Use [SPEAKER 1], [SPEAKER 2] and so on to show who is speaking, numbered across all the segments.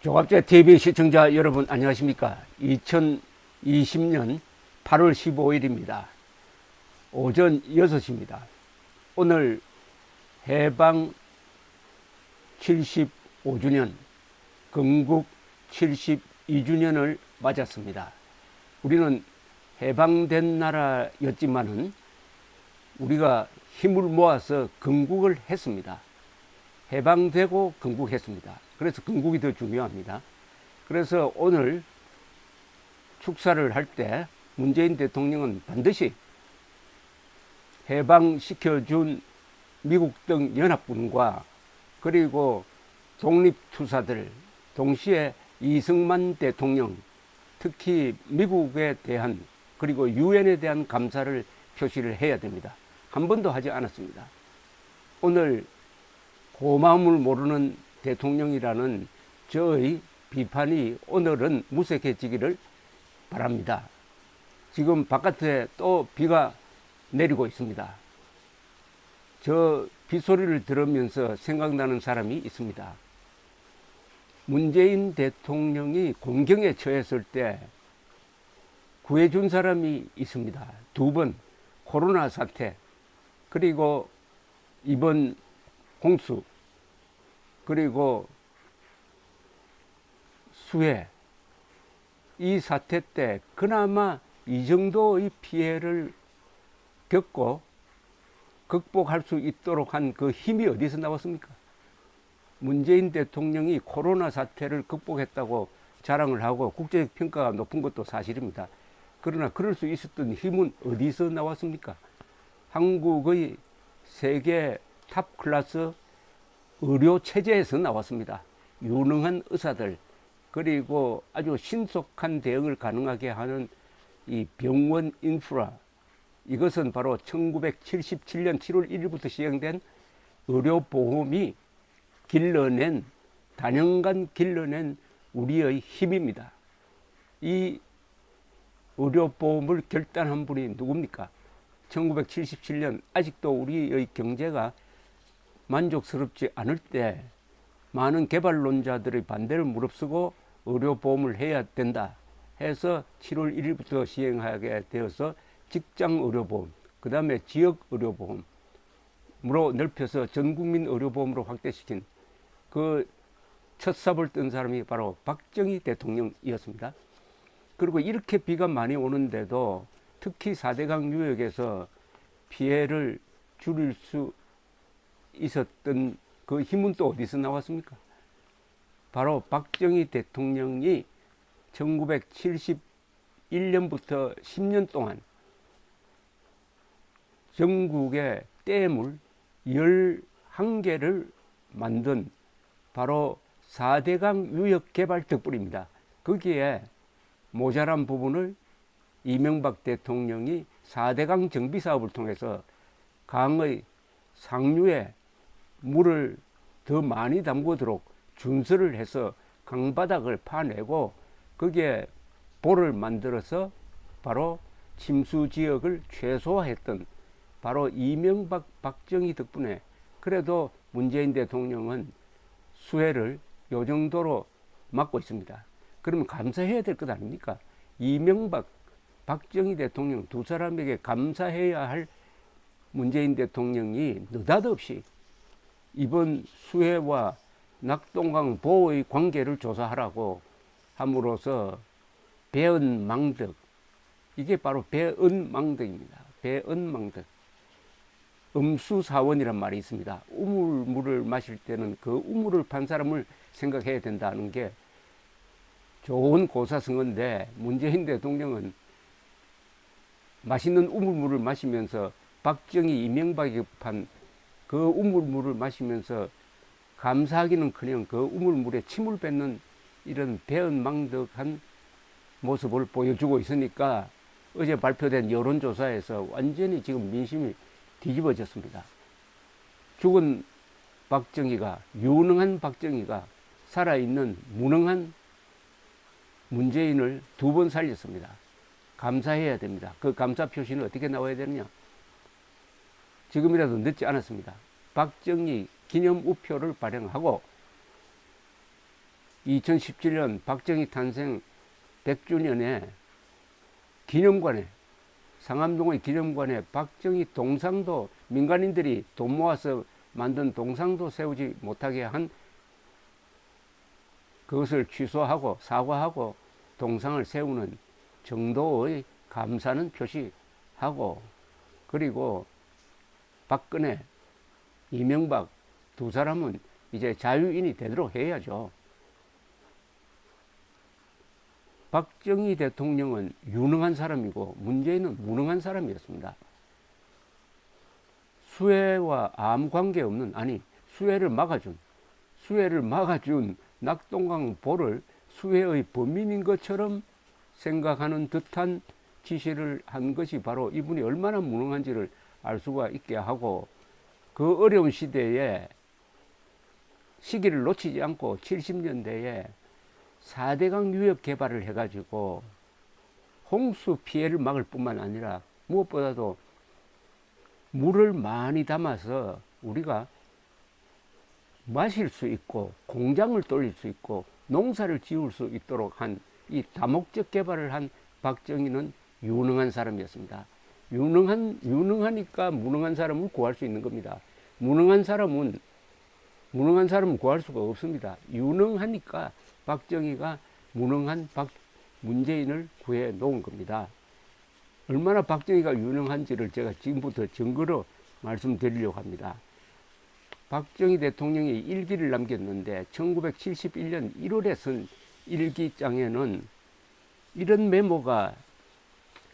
[SPEAKER 1] 조갑제 TV 시청자 여러분 안녕하십니까? 2020년 8월 15일입니다. 오전 6시입니다. 오늘 해방 75주년, 건국 72주년을 맞았습니다. 우리는 해방된 나라였지만은 우리가 힘을 모아서 건국을 했습니다. 해방되고 건국했습니다. 그래서 건국이 더 중요합니다. 그래서 오늘 축사를 할 때 문재인 대통령은 반드시 해방시켜준 미국 등 연합군과 그리고 독립투사들, 동시에 이승만 대통령, 특히 미국에 대한 그리고 유엔에 대한 감사를 표시를 해야 됩니다. 한 번도 하지 않았습니다. 오늘 고마움을 모르는 대통령이라는 저의 비판이 오늘은 무색해지기를 바랍니다. 지금 바깥에 또 비가 내리고 있습니다. 저 빗소리를 들으면서 생각나는 사람이 있습니다. 문재인 대통령이 공경에 처했을 때 구해준 사람이 있습니다. 두 번 코로나 사태, 그리고 이번 홍수, 그리고 수해, 이 사태 때 그나마 이 정도의 피해를 겪고 극복할 수 있도록 한 그 힘이 어디서 나왔습니까? 문재인 대통령이 코로나 사태를 극복했다고 자랑을 하고 국제적 평가가 높은 것도 사실입니다. 그러나 그럴 수 있었던 힘은 어디서 나왔습니까? 한국의 세계 탑 클래스 의료 체제에서 나왔습니다. 유능한 의사들, 그리고 아주 신속한 대응을 가능하게 하는 이 병원 인프라, 이것은 바로 1977년 7월 1일부터 시행된 의료보험이 길러낸, 단연간 길러낸 우리의 힘입니다. 이 의료보험을 결단한 분이 누굽니까? 1977년 아직도 우리의 경제가 만족스럽지 않을 때 많은 개발론자들의 반대를 무릅쓰고 의료보험을 해야 된다 해서 7월 1일부터 시행하게 되어서 직장의료보험, 그 다음에 지역의료보험으로 넓혀서 전국민 의료보험으로 확대시킨 그 첫 삽을 뜬 사람이 바로 박정희 대통령이었습니다. 그리고 이렇게 비가 많이 오는데도 특히 4대강 유역에서 피해를 줄일 수 있었던 그 힘은 또 어디서 나왔습니까? 바로 박정희 대통령이 1971년부터 10년 동안 전국에 댐을 11개를 만든 바로 4대강 유역 개발 덕분입니다. 거기에 모자란 부분을 이명박 대통령이 4대강 정비 사업을 통해서 강의 상류에 물을 더 많이 담그도록 준설을 해서 강바닥을 파내고 거기에 볼을 만들어서 바로 침수 지역을 최소화했던 바로 이명박 박정희 덕분에 그래도 문재인 대통령은 수해를 요 정도로 막고 있습니다. 그러면 감사해야 될 것 아닙니까? 이명박 박정희 대통령 두 사람에게 감사해야 할 문재인 대통령이 느닷없이 이번 수해와 낙동강 보호의 관계를 조사하라고 함으로써 배은망덕, 이게 바로 배은망덕입니다. 배은망덕. 음수사원이란 말이 있습니다. 우물물을 마실 때는 그 우물을 판 사람을 생각해야 된다는 게 좋은 고사성어인데 문재인 대통령은 맛있는 우물물을 마시면서 박정희, 이명박이 판 그 우물물을 마시면서 감사하기는커녕 그 우물물에 침을 뱉는 이런 배은망덕한 모습을 보여주고 있으니까 어제 발표된 여론조사에서 완전히 지금 민심이 뒤집어졌습니다. 죽은 박정희가, 유능한 박정희가 살아있는 무능한 문재인을 두 번 살렸습니다. 감사해야 됩니다. 그 감사 표시는 어떻게 나와야 되느냐? 지금이라도 늦지 않았습니다. 박정희 기념 우표를 발행하고 2017년 박정희 탄생 100주년에 기념관에, 상암동의 기념관에 박정희 동상도, 민간인들이 돈 모아서 만든 동상도 세우지 못하게 한, 그것을 취소하고 사과하고 동상을 세우는 정도의 감사는 표시하고, 그리고 박근혜, 이명박 두 사람은 이제 자유인이 되도록 해야죠. 박정희 대통령은 유능한 사람이고 문재인은 무능한 사람이었습니다. 수혜와 아무 관계없는, 아니 수혜를 막아준 낙동강 보를 수혜의 범인인 것처럼 생각하는 듯한 지시를 한 것이 바로 이분이 얼마나 무능한지를 알 수가 있게 하고, 그 어려운 시대에 시기를 놓치지 않고 70년대에 4대강 유역 개발을 해가지고 홍수 피해를 막을 뿐만 아니라 무엇보다도 물을 많이 담아서 우리가 마실 수 있고 공장을 돌릴 수 있고 농사를 지을 수 있도록 한 이 다목적 개발을 한 박정희는 유능한 사람이었습니다. 유능하니까 무능한 사람을 구할 수 있는 겁니다. 무능한 사람은 구할 수가 없습니다. 유능하니까 박정희가 무능한 문재인을 구해 놓은 겁니다. 얼마나 박정희가 유능한지를 제가 지금부터 증거로 말씀드리려고 합니다. 박정희 대통령이 일기를 남겼는데 1971년 1월에 쓴 일기장에는 이런 메모가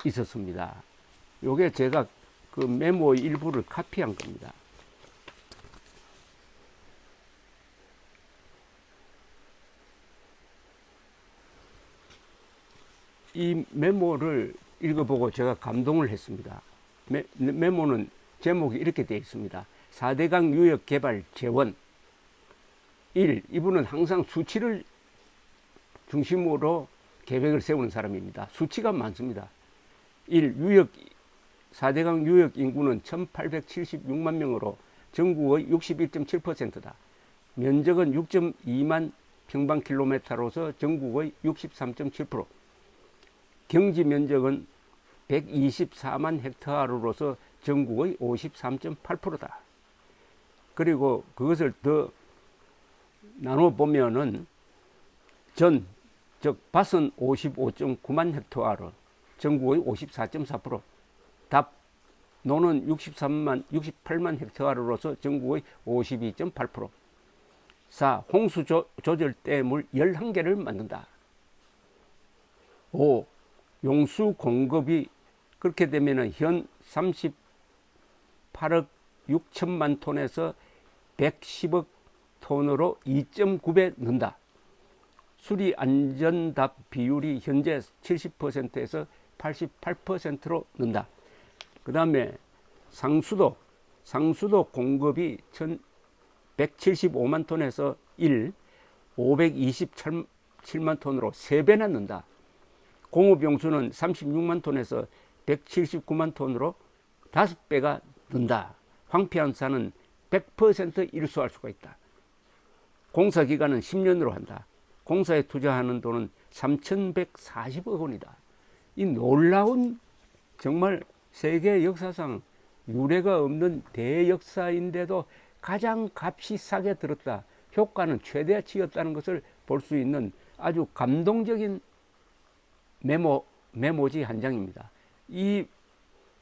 [SPEAKER 1] 있었습니다. 요게 제가 그 메모 일부를 카피한 겁니다. 이 메모를 읽어보고 제가 감동을 했습니다. 메모는 제목이 이렇게 되어 있습니다. 4대강 유역 개발 재원. 1. 이분은 항상 수치를 중심으로 계획을 세우는 사람입니다. 수치가 많습니다. 1. 4대강 유역 인구는 1876만 명으로 전국의 61.7%다. 면적은 6.2만 평방킬로미터로서 전국의 63.7%. 경지 면적은 124만 헥타르로서 전국의 53.8%다. 그리고 그것을 더 나눠 보면은 즉 밭은 55.9만 헥타르, 전국의 54.4%. 노는 68만 헥타르로서 전국의 52.8%. 4. 홍수 조절댐을 11개를 만든다. 5. 용수 공급이 그렇게 되면 현 38억 6천만 톤에서 110억 톤으로 2.9배 는다. 수리 안전답 비율이 현재 70%에서 88%로 는다. 그 다음에 상수도 공급이 175만 톤에서 527만 톤으로 3배나 는다. 공업용수는 36만 톤에서 179만 톤으로 5배가 는다. 황폐한사는 100% 일수할 수가 있다. 공사기간은 10년으로 한다. 공사에 투자하는 돈은 3,140억 원이다. 이 놀라운, 정말 세계 역사상 유례가 없는 대역사인데도 가장 값이 싸게 들었다. 효과는 최대치였다는 것을 볼 수 있는 아주 감동적인 메모지 한 장입니다.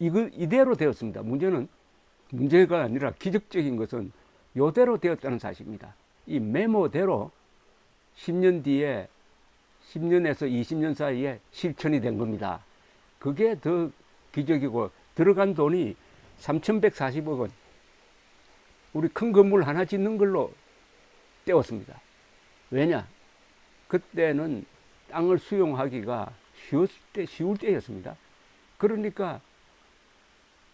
[SPEAKER 1] 이대로 되었습니다. 문제가 아니라 기적적인 것은 이대로 되었다는 사실입니다. 이 메모대로 10년 뒤에 10년에서 20년 사이에 실천이 된 겁니다. 그게 더 기적이고, 들어간 돈이 3,140억 원. 우리 큰 건물 하나 짓는 걸로 떼었습니다. 왜냐? 그때는 땅을 수용하기가 쉬울 때였습니다. 그러니까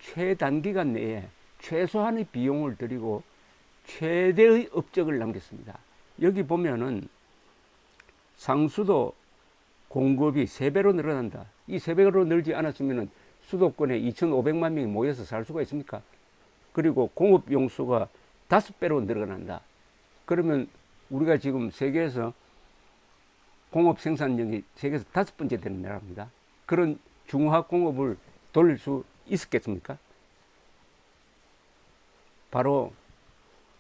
[SPEAKER 1] 최단기간 내에 최소한의 비용을 들이고 최대의 업적을 남겼습니다. 여기 보면은 상수도 공급이 3배로 늘어난다. 이 3배로 늘지 않았으면 수도권에 2,500만 명이 모여서 살 수가 있습니까? 그리고 공업용수가 5배로 늘어난다. 그러면 우리가 지금 세계에서 공업 생산량이 세계에서 5번째 되는 나라입니다. 그런 중화학 공업을 돌릴 수 있었겠습니까? 바로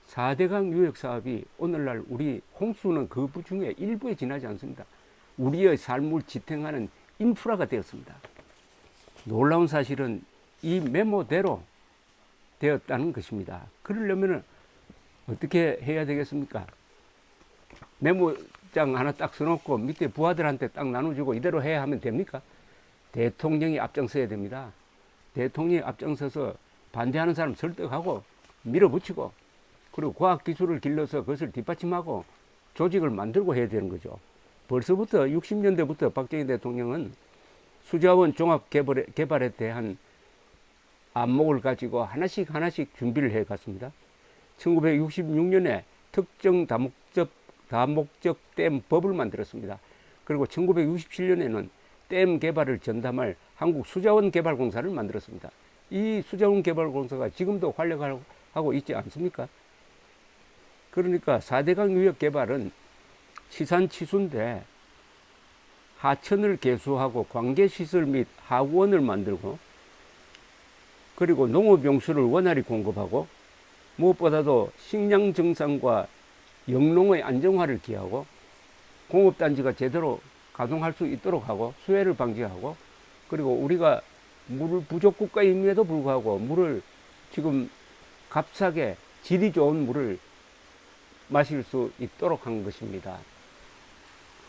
[SPEAKER 1] 4대강 유역 사업이 오늘날 우리 홍수는 그 중에 일부에 지나지 않습니다. 우리의 삶을 지탱하는 인프라가 되었습니다. 놀라운 사실은 이 메모대로 되었다는 것입니다. 그러려면 어떻게 해야 되겠습니까? 메모장 하나 딱 써놓고 밑에 부하들한테 딱 나눠주고 이대로 해야 하면 됩니까? 대통령이 앞장서야 됩니다. 대통령이 앞장서서 반대하는 사람 설득하고 밀어붙이고 그리고 과학기술을 길러서 그것을 뒷받침하고 조직을 만들고 해야 되는 거죠. 벌써부터 60년대부터 박정희 대통령은 수자원 종합개발에 대한 안목을 가지고 하나씩 준비를 해 갔습니다. 1966년에 특정 다목적 댐 법을 만들었습니다. 그리고 1967년에는 댐 개발을 전담할 한국수자원개발공사를 만들었습니다. 이 수자원개발공사가 지금도 활약하고 있지 않습니까? 그러니까 4대강 유역 개발은 치산치수인데 하천을 개수하고 관계시설 및 하구원을 만들고 그리고 농업용수를 원활히 공급하고 무엇보다도 식량 정상과 영농의 안정화를 기하고 공업단지가 제대로 가동할 수 있도록 하고 수해를 방지하고 그리고 우리가 물 부족 국가임에도 불구하고 물을 지금 값싸게 질이 좋은 물을 마실 수 있도록 한 것입니다.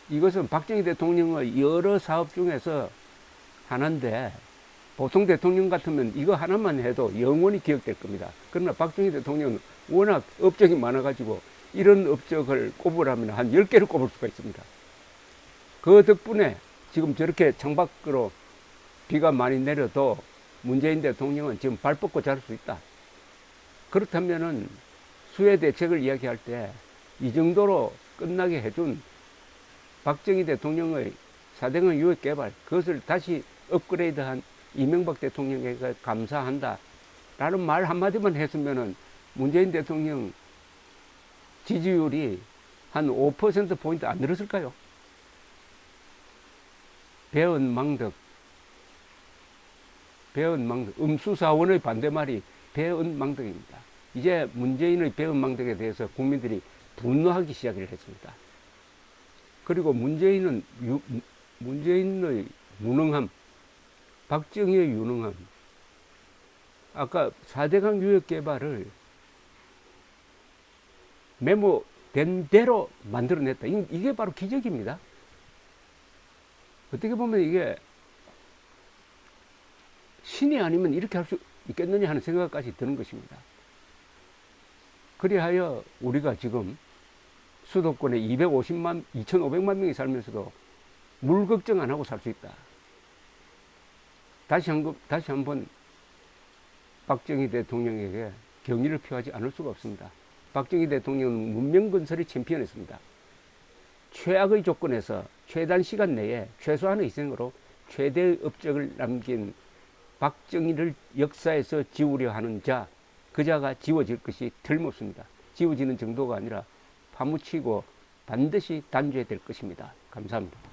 [SPEAKER 1] 이것은 박정희 대통령의 여러 사업 중에서 하나인데 보통 대통령 같으면 이거 하나만 해도 영원히 기억될 겁니다. 그러나 박정희 대통령은 워낙 업적이 많아가지고 이런 업적을 꼽으라면 한 10개를 꼽을 수가 있습니다. 그 덕분에 지금 저렇게 창밖으로 비가 많이 내려도 문재인 대통령은 지금 발 뻗고 잘 수 있다. 그렇다면은 수해 대책을 이야기할 때 이 정도로 끝나게 해준 박정희 대통령의 4대강 유역 개발 그것을 다시 업그레이드한 이명박 대통령에게 감사한다 라는 말 한마디만 했으면은 문재인 대통령 지지율이 한 5%포인트 안 늘었을까요? 배은망덕 음수사원의 반대말이 배은망덕입니다. 이제 문재인의 배은망덕에 대해서 국민들이 분노하기 시작을 했습니다. 그리고 문재인의 무능함, 박정희의 유능함, 아까 4대강 유역 개발을 메모된 대로 만들어냈다. 이게 바로 기적입니다. 어떻게 보면 이게 신이 아니면 이렇게 할 수 있겠느냐 하는 생각까지 드는 것입니다. 그리하여 우리가 지금 수도권에 2,500만 명이 살면서도 물 걱정 안 하고 살 수 있다. 다시 한번 박정희 대통령에게 경의를 표하지 않을 수가 없습니다. 박정희 대통령은 문명건설의 챔피언이었습니다. 최악의 조건에서 최단 시간 내에 최소한의 희생으로 최대의 업적을 남긴 박정희를 역사에서 지우려 하는 자, 그 자가 지워질 것이 틀림없습니다. 지워지는 정도가 아니라 파묻히고 반드시 단죄될 것입니다. 감사합니다.